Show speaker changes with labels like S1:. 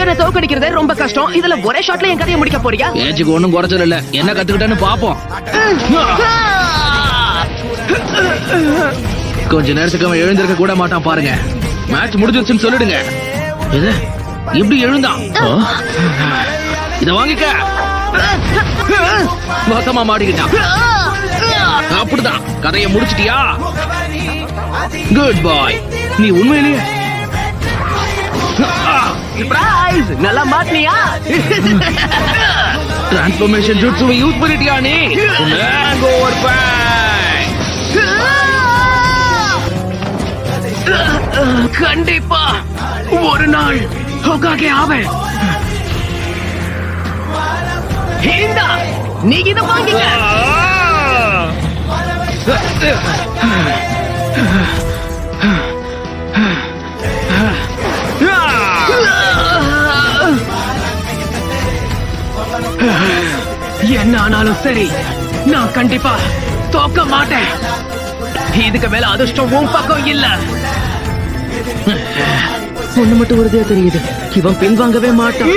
S1: என்ன தோக்கடிக்கிறதே ரொம்ப கஷ்டம். இதுல ஒரே ஷாட்ல என் கதையை முடிக்க போறியா?
S2: ஏஜுக்கு ஒண்ணும் குறைச்சல் இல்ல. என்ன கத்துக்கிட்டேன்னு பாப்போம். கொஞ்ச நேரத்துக்கு அவன் எழுந்திருக்க கூட மாட்டான் பாருங்க. மேட்ச் முடிஞ்சிருச்சுன்னு சொல்லிடுங்க. இது எப்படி எழுந்தான்? இத வாங்கிக்க. மொத்தமா மாட்டிக்கிட்டான். அப்படிதான் கதையை முடிச்சிட்டியா? குட் பாய். நீ உண்மையிலேயே
S1: சர்ப்ரைஸ்! நல்லா மாட்டினியா?
S2: டிரான்ஸ்ஃபர்மேஷன் ஜுட்சுவை யூஸ் பண்ணிட்டியா நீ? Hangover bang.
S1: கண்டிப்பா ஒரு நாள் ஹோகாகே ஆவேன். இந்தா, நீ இத வாங்கிக்க. என்ன ஆனாலும் சரி, நான் கண்டிப்பா தோக்க மாட்டேன். இதுக்கு மேல அதிர்ஷ்டம் உன் பக்கம் இல்ல. ஒண்ணு மட்டும் உறுதியா தெரியுது, இவன் பின்வாங்கவே மாட்டான்.